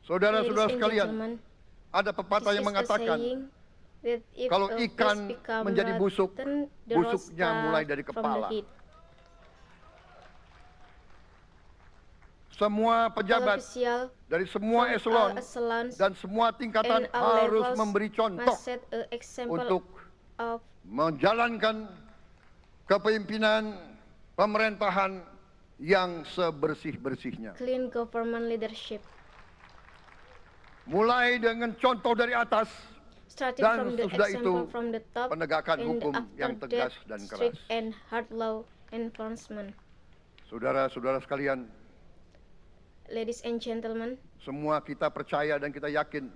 Saudara-saudara Ladies and sekalian, gentlemen, ada pepatah this yang is a mengatakan, saying that if kalau a fish ikan become menjadi busuk, rotten, the busuknya rod mulai start dari from the kepala. head. Semua All pejabat official dari semua from all eselon echelons dan semua tingkatan and all harus levels memberi contoh must set an example untuk of menjalankan kepemimpinan pemerintahan yang sebersih-bersihnya. clean government leadership, Mulai dengan contoh dari atas starting dan from the sesudah example itu from the top penegakan and hukum after yang tegas that dan strict keras. and hard law enforcement. Saudara-saudara sekalian, Ladies and gentlemen, semua kita percaya dan kita yakin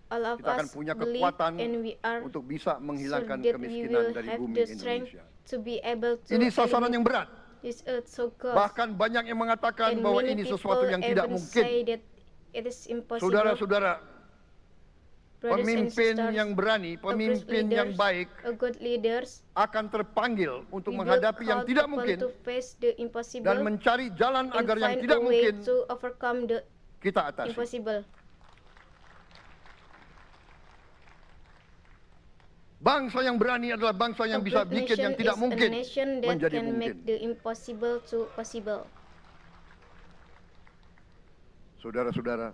all of kita akan us punya believe kekuatan and we are untuk bisa menghilangkan so that we kemiskinan will dari have bumi the strength Indonesia. to be able to Ini sasaran yang berat. this earth so close. Bahkan banyak yang mengatakan And bahwa many ini people sesuatu yang tidak even mungkin. say that it is impossible. Saudara-saudara, Brothers and pemimpin sisters, yang berani, a great pemimpin yang leaders, baik a good leaders, akan terpanggil untuk we will menghadapi yang call tidak upon mungkin to face the impossible dan mencari jalan and agar yang find tidak a way mungkin to overcome the kita atasi. impossible. Bangsa yang berani adalah bangsa yang A bisa great bikin yang nation tidak is mungkin a nation that menjadi can mungkin. make the impossible to possible. Saudara-saudara,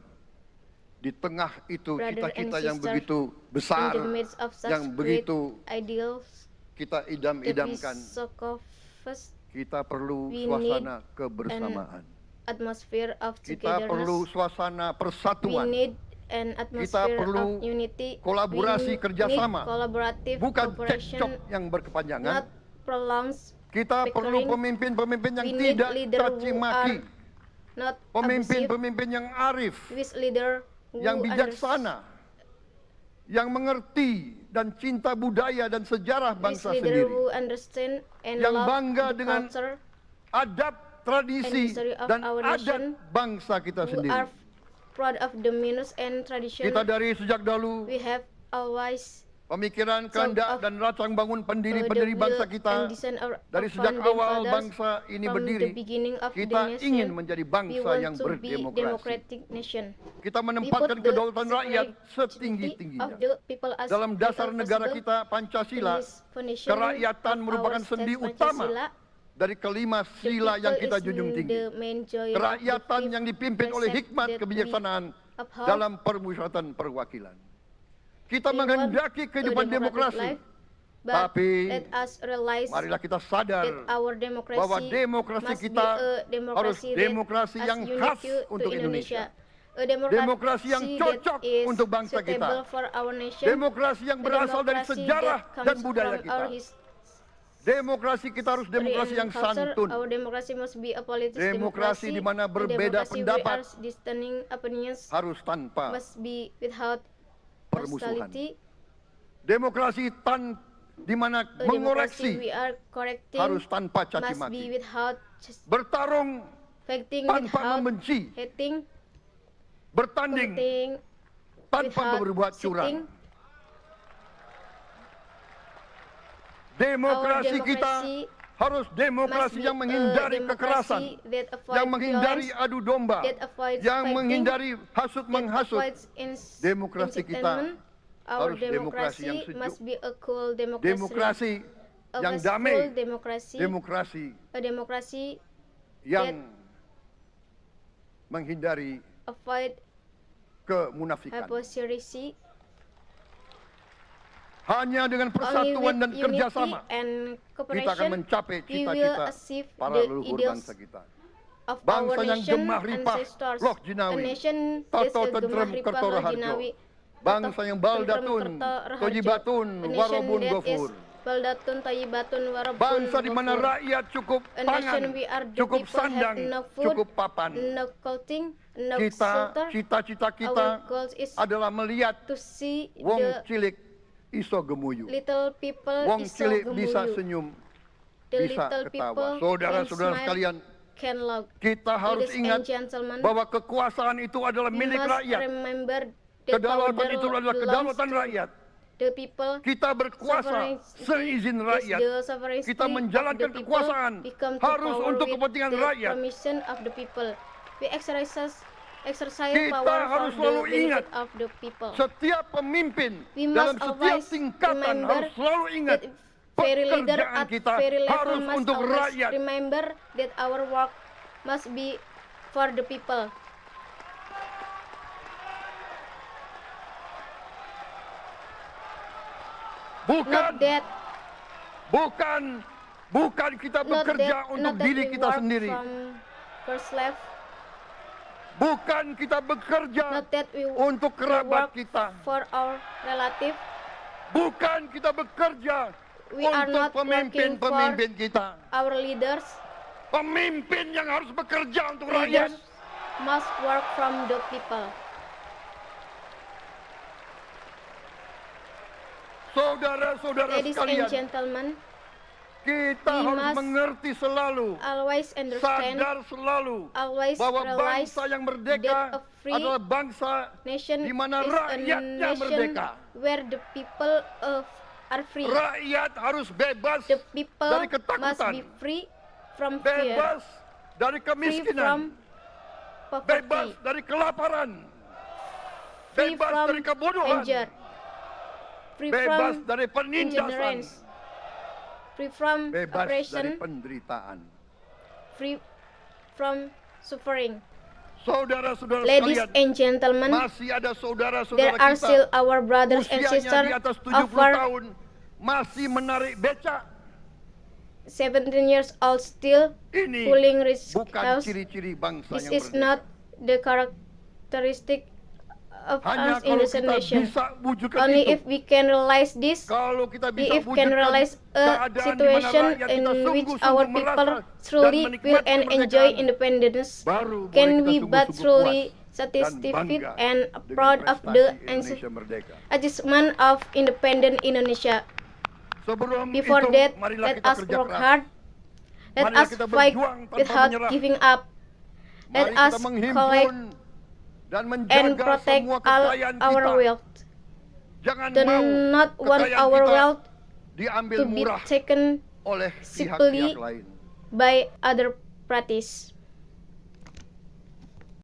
di tengah itu Brother cita-cita and yang sister, begitu besar, in the midst of such yang great begitu ideals kita that we idam-idamkan, so covetous, kita perlu we suasana need kebersamaan. atmosphere of Kita perlu togetherness. suasana We persatuan, need an atmosphere perlu of unity. kolaborasi, We kerjasama. need collaborative bukan cooperation, cekcok yang berkepanjangan. not prolonged Kita perlu bickering. pemimpin-pemimpin yang We need tidak leader caci who maki, are not abusive, pemimpin-pemimpin yang arif, with leader who yang bijaksana, yang mengerti dan cinta budaya dan sejarah with bangsa leader sendiri, who understand and yang love bangga the dengan culture, adab, tradisi, history of dan our adat nation, bangsa kita who sendiri. are proud of the manners and tradition. Kita dari sejak dahulu, We have always pemikiran, Sort kehendak, of, dan rancang bangun the pendiri-pendiri will bangsa and kita, design of dari our sejak founding awal fathers. bangsa ini From berdiri, the beginning of the kita nation, ingin menjadi we bangsa want yang to be berdemokrasi. democratic nation. Kita We menempatkan put the kedaulatan rakyat sovereignty of setinggi-tingginya. the people as Dalam dasar little negara possible. kita, Pancasila, In this foundation kerakyatan of merupakan our sendi state utama Pancasila, dari kelima the sila yang people kita is junjung tinggi. the main joy of the Kerakyatan fifth yang dipimpin oleh precept hikmat that we kebijaksanaan uphold. dalam permusyawaratan perwakilan. Kita We want menghendaki a kehidupan democratic demokrasi. life, but Tapi, let us realize marilah kita sadar that our democracy bahwa demokrasi must kita be a harus democracy that demokrasi is yang unique khas to untuk Indonesia. A Demokrasi yang cocok that is untuk bangsa kita. suitable for our nation. Demokrasi yang A berasal dari democracy sejarah that comes dan budaya from kita. our history Demokrasi kita harus demokrasi and yang culture. santun. Our democracy must be a political Demokrasi di mana A berbeda democracy pendapat where our dissenting opinions harus tanpa must be without permusuhan. hostility. Demokrasi di mana A democracy mengoreksi we are correcting harus tanpa caci must be maki. without Bertarung fighting, tanpa without membenci. hating, Bertanding fighting tanpa without berbuat cheating. curang. Demokrasi Our kita democracy harus demokrasi must be yang a menghindari democracy kekerasan, that avoid yang menghindari violence, adu domba, that avoids yang fighting, menghindari hasut that menghasut. avoids Demokrasi kita incitement. Our harus demokrasi yang democracy sejuk. must be a cool democracy. Demokrasi A yang peaceful damai, democracy. demokrasi A democracy yang menghindari avoid kemunafikan. hypocrisy. Hanya dengan Only persatuan with dan unity kerjasama and kita akan cooperation mencapai we will cita-cita achieve para the leluhur ideals bangsa kita. of Bangsa our yang nation gemah ripah, ancestors. loh A jinawi, nation tato is a tentrem gemah ripah, kertoro loh harjo. jinawi. Bangsa yang baldatun, tojibatun, A nation warobun that is gofur. baldatun, tayyibatun, warabun Bangsa di mana gofur. rakyat cukup A pangan, nation we are the cukup people sandang, have no food, cukup papan. no clothing, no Kita, shelter. cita-cita kita Our goal is adalah melihat to see wong the cilik iso gemuyu. little people Wong is so cilik bisa gemuyu. senyum, The bisa little ketawa. people Saudara-saudara can smile, sekalian, can love. kita harus Ladies ingat and gentlemen, bahwa kekuasaan itu adalah we milik must rakyat. remember the Kedaulatan power itu adalah belongs kedaulatan to rakyat. the people. Kita berkuasa Sovereignty seizin is rakyat. the sovereignty Kita of menjalankan the people kekuasaan become to harus power untuk with kepentingan the rakyat. permission of the people. We exercise exercise Kita power harus for the selalu benefit ingat, of the people. setiap pemimpin We dalam must setiap always tingkatan remember harus selalu ingat that very leader pekerjaan at kita very level harus must untuk always rakyat. remember that our work must be for the people. Not that Bukan kita bekerja untuk diri we kita work sendiri. from first left, Bukan kita bekerja not that we untuk kerabat work kita. for our relative. Bukan kita bekerja We are untuk not working for pemimpin-pemimpin kita. our leaders. Pemimpin yang harus bekerja untuk rakyat. Leaders must work from the people. Saudara-saudara Ladies and sekalian, gentlemen, kita we harus must mengerti selalu, always understand, sadar selalu always bahwa realize bangsa yang merdeka that a free adalah bangsa nation di mana is a rakyatnya nation merdeka. where the people are free. Rakyat harus bebas The people dari must ketakutan, be free from fear, bebas dari free from kemiskinan, bebas poverty, dari kelaparan, free bebas from dari kebodohan, danger, free bebas from dari penindasan, ignorance, free from bebas dari oppression, penderitaan. free from suffering. Saudara-saudara Ladies sekalian, and gentlemen, masih ada there saudara-saudara are kita still our brothers and usianya sisters di atas 70 over tahun masih menarik becak. 17 years old still Ini pulling rich bukan cows. ciri-ciri bangsa This yang is merdeka. not the characteristic of Hanya us in kalau this kita nation. bisa wujudkan Only itu, if we can realize this, kalau kita bisa if we can wujudkan realize a keadaan di mana situation rakyat in kita which sungguh-sungguh our merasa people dan truly feel menikmati and enjoy kemerdekaan, independence, baru boleh can kita we but sungguh-sungguh truly puas dan satisfied bangga and dengan proud of prestasi the Indonesia merdeka. achievement of independent Indonesia. Sebelum Before itu, that, marilah let kita us kerja work keras. hard. Let Marilah us kita fight berjuang tanpa without menyerah. giving up. Let Mari us kita menghimpun collect dan and menjaga protect semua all kekayaan our kita. wealth. Jangan Do mau not want kekayaan our kita wealth diambil to be murah taken oleh simply pihak-pihak lain. by other parties.